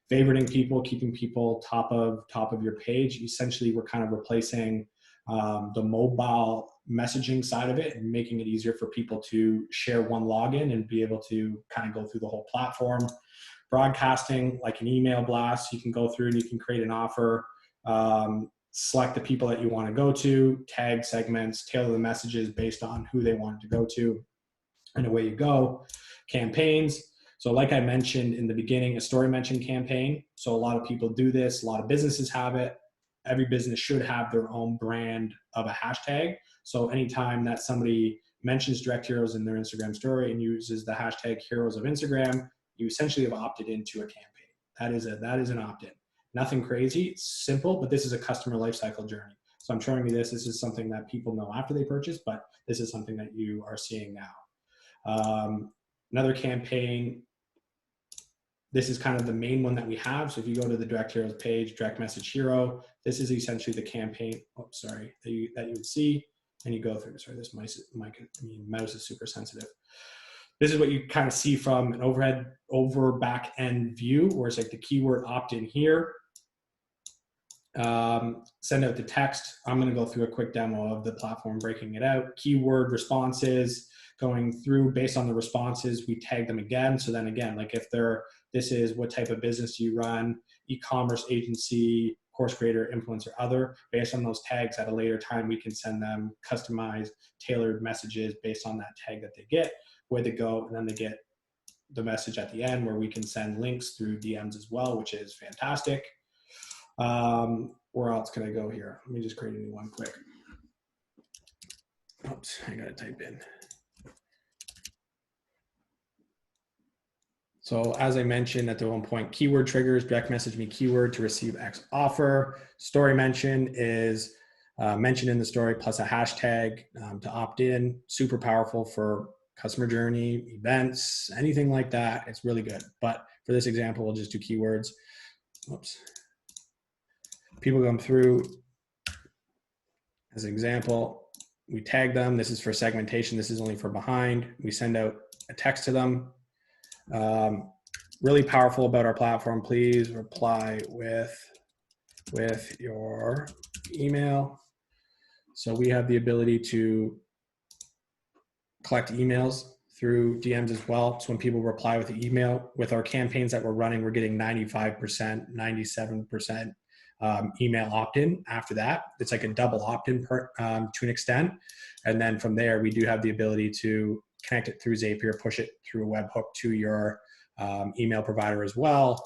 Favoriting people, keeping people top of your page. Essentially, we're kind of replacing the mobile messaging side of it and making it easier for people to share one login and be able to kind of go through the whole platform. Broadcasting, like an email blast, you can go through and you can create an offer, select the people that you want to go to, tag segments, tailor the messages based on who they want to go to, and away you go. Campaigns. So like I mentioned in the beginning, a story mention campaign. So a lot of people do this. A lot of businesses have it. Every business should have their own brand of a hashtag. So anytime that somebody mentions Direct Heroes in their Instagram story and uses the hashtag Heroes of Instagram, you essentially have opted into a campaign. That is an opt-in. Nothing crazy, it's simple, but this is a customer lifecycle journey. So I'm showing you this is something that people know after they purchase, but this is something that you are seeing now. Another campaign, this is kind of the main one that we have. So if you go to the Direct Heroes page, Direct Message Hero, this is essentially the campaign, that you would see, and you go through. Sorry, this mouse is super sensitive. This is what you kind of see from an back end view, where it's like the keyword opt-in here. Send out the text. I'm going to go through a quick demo of the platform, breaking it out. Keyword responses, going through based on the responses, we tag them again. So then again, like if this is what type of business you run, e-commerce agency, course creator, influencer, other, based on those tags at a later time, we can send them customized, tailored messages based on that tag that they get, where they go, and then they get the message at the end where we can send links through DMs as well, which is fantastic. Where else can I go here? Let me just create a new one quick. Oops, I gotta type in. So as I mentioned at the one point, keyword triggers, direct message me keyword to receive X offer. Story mention is mention in the story plus a hashtag to opt in. Super powerful for customer journey, events, anything like that. It's really good. But for this example, we'll just do keywords. Oops. People come through, as an example, we tag them. This is for segmentation. This is only for behind. We send out a text to them. Really powerful about our platform. Please reply with your email. So we have the ability to collect emails through DMs as well. So when people reply with the email, with our campaigns that we're running, we're getting 95%, 97% email opt-in. After that, it's like a double opt-in to an extent. And then from there, we do have the ability to connect it through Zapier, push it through a webhook to your email provider as well.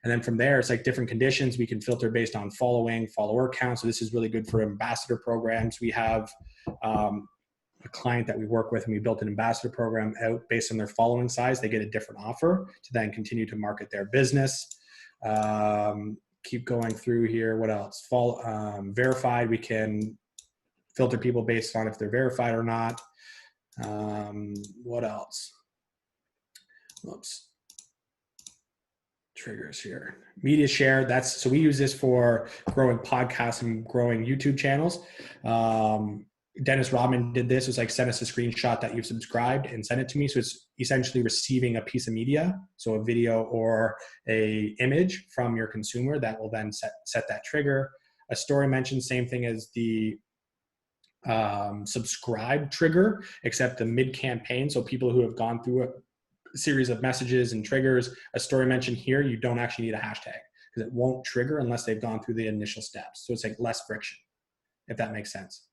And then from there, it's like different conditions. We can filter based on follower count. So this is really good for ambassador programs. We have a client that we work with, and we built an ambassador program out based on their following size. They get a different offer to then continue to market their business. Keep going through here. What else? Verified, we can filter people based on if they're verified or not. What else? Whoops. Triggers here. Media share. So we use this for growing podcasts and growing YouTube channels. Dennis Rodman did this. It was like, send us a screenshot that you've subscribed and send it to me. So it's essentially receiving a piece of media, so a video or a image from your consumer that will then set that trigger. A story mention, same thing as the subscribe trigger, except the mid-campaign. So people who have gone through a series of messages and triggers, a story mention here, you don't actually need a hashtag because it won't trigger unless they've gone through the initial steps. So it's like less friction, if that makes sense.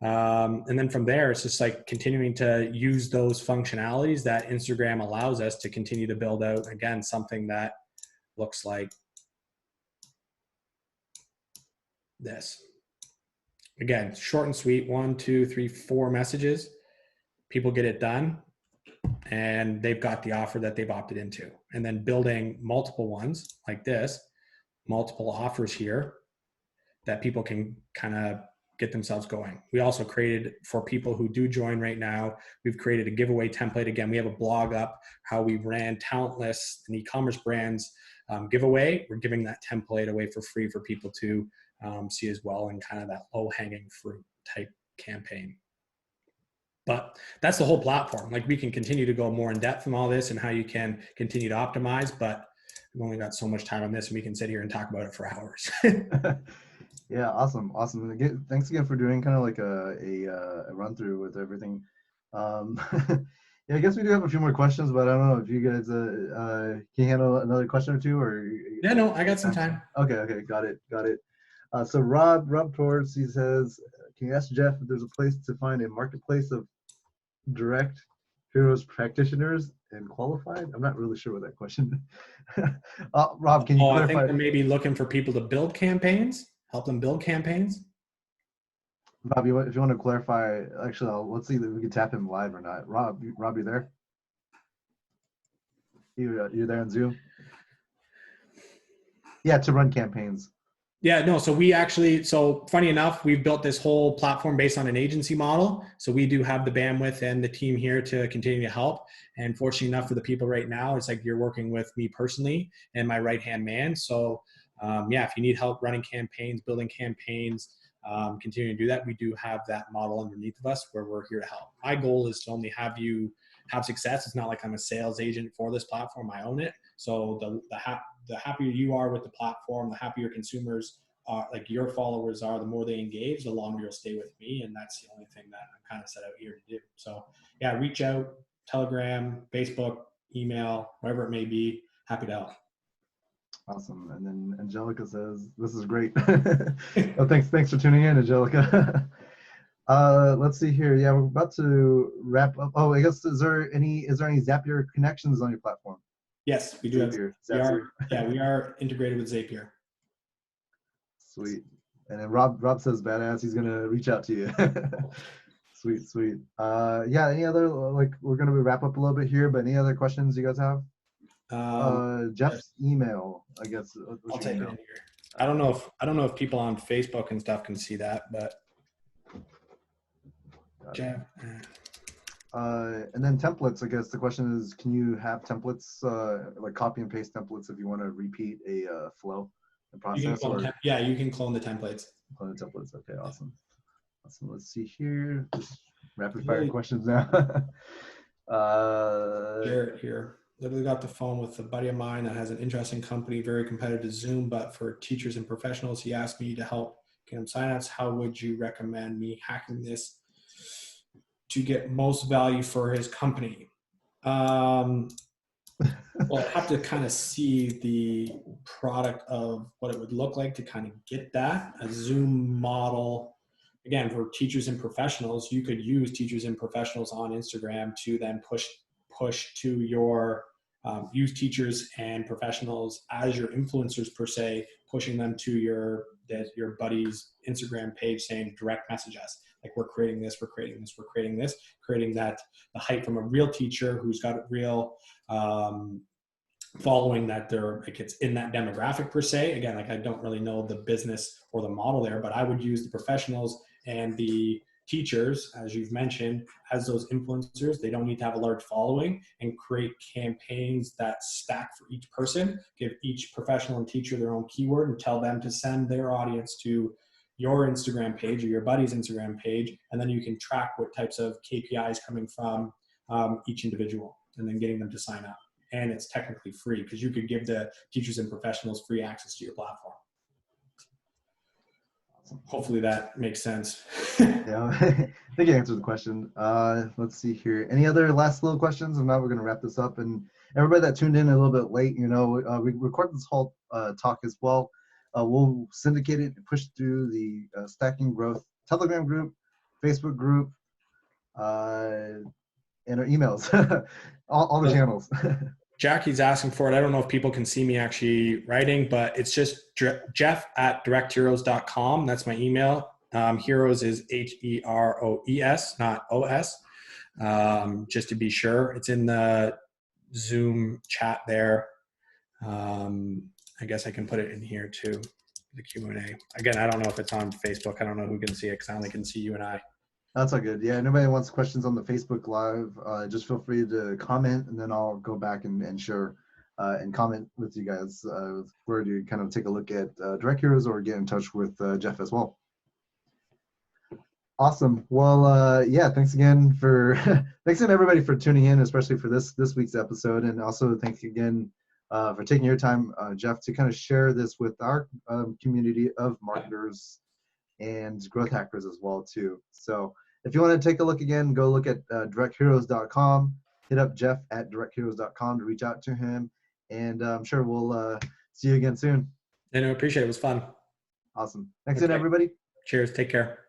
And then from there, it's just like continuing to use those functionalities that Instagram allows us to continue to build out, again, something that looks like this. Again, short and sweet, 1, 2, 3, 4 messages. People get it done and they've got the offer that they've opted into. And then building multiple ones like this, multiple offers here that people can kind of get themselves going. We also created, for people who do join right now, we've created a giveaway template. Again, we have a blog up, how we ran Talent Lists and e-commerce brands giveaway. We're giving that template away for free for people to see as well, and kind of that low-hanging fruit type campaign. But that's the whole platform. Like, we can continue to go more in depth on all this and how you can continue to optimize, but we've only got so much time on this, and we can sit here and talk about it for hours. Yeah, awesome. Thanks again for doing kind of like a run through with everything. Yeah, I guess we do have a few more questions, but I don't know if you guys can you handle another question or two, or Yeah, no, I got some time. Okay, got it. So Rob Torres, he says, can you ask Jeff if there's a place to find a marketplace of direct heroes practitioners and qualified? I'm not really sure what that question. Rob, can you clarify? I think they're maybe looking for people to build campaigns, help them build campaigns. Rob, if you want to clarify, actually, let's see if we can tap him live or not. Rob, you there? You there on Zoom? Yeah, to run campaigns. Yeah, no, so funny enough, we've built this whole platform based on an agency model. So we do have the bandwidth and the team here to continue to help. And fortunately enough for the people right now, it's like you're working with me personally and my right-hand man. So yeah, if you need help running campaigns, building campaigns, continuing to do that, we do have that model underneath of us where we're here to help. My goal is to only have you have success. It's not like I'm a sales agent for this platform. I own it. So the happier you are with the platform, the happier consumers are, like your followers are, the more they engage, the longer you'll stay with me. And that's the only thing that I'm kind of set out here to do. So yeah, reach out, Telegram, Facebook, email, whatever it may be. Happy to help. Awesome. And then Angelica says, this is great. Oh, thanks for tuning in, Angelica. Let's see here. Yeah, we're about to wrap up. Oh, I guess, is there any Zapier connections on your platform? Yes, we do. Zapier. We are integrated with Zapier. Sweet. And then Rob says, badass, he's gonna reach out to you. Sweet. Yeah, any other, like, we're gonna wrap up a little bit here, but any other questions you guys have? Jeff's email, I guess. I'll take it in here. I don't know if people on Facebook and stuff can see that, but Jeff. And then templates, I guess the question is, can you have templates, like copy and paste templates if you want to repeat a flow and process? You can clone the templates. Clone the templates. Okay, awesome. Let's see here. Just rapid fire questions now. Garrett here. Literally got the phone with a buddy of mine that has an interesting company, very competitive to Zoom, but for teachers and professionals. He asked me to help get him signups. How would you recommend me hacking this to get most value for his company? Well, I have to kind of see the product of what it would look like to kind of get that. A Zoom model, again, for teachers and professionals, you could use teachers and professionals on Instagram to then push to your use teachers and professionals as your influencers per se, pushing them to your buddy's Instagram page saying direct message us. Like, we're creating this, we're creating this, we're creating this, creating that, the hype from a real teacher who's got a real following, that they're like, it's in that demographic per se. Again, like, I don't really know the business or the model there, but I would use the professionals and the teachers, as you've mentioned, as those influencers. They don't need to have a large following, and create campaigns that stack for each person. Give each professional and teacher their own keyword and tell them to send their audience to your Instagram page or your buddy's Instagram page. And then you can track what types of KPIs coming from each individual, and then getting them to sign up. And it's technically free, because you could give the teachers and professionals free access to your platform. Hopefully that makes sense. Yeah, I think you answered the question. Let's see here. Any other last little questions? And now we're going to wrap this up. And everybody that tuned in a little bit late, we recorded this whole talk as well. We'll syndicate it, push through the Stacking Growth Telegram group, Facebook group, and our emails, all the channels. Jackie's asking for it. I don't know if people can see me actually writing, but it's just jeff@directheroes.com. That's my email. Heroes is HEROES, not OS. Just to be sure. It's in the Zoom chat there. I guess I can put it in here too, the Q&A. Again, I don't know if it's on Facebook. I don't know who can see it, because I only can see you and I. That's all good. Yeah, anybody wants questions on the Facebook Live, just feel free to comment, and then I'll go back and share and comment with you guys where to kind of take a look at Direct Heroes, or get in touch with Jeff as well. Awesome. Well, yeah, thanks again for thanks again everybody for tuning in, especially for this week's episode, and also thanks again for taking your time, Jeff, to kind of share this with our community of marketers and growth hackers as well too. So if you want to take a look again, go look at directheroes.com, hit up Jeff at directheroes.com to reach out to him, and I'm sure we'll see you again soon. And I appreciate it. It was fun. Awesome. Thanks again, everybody. Cheers. Take care.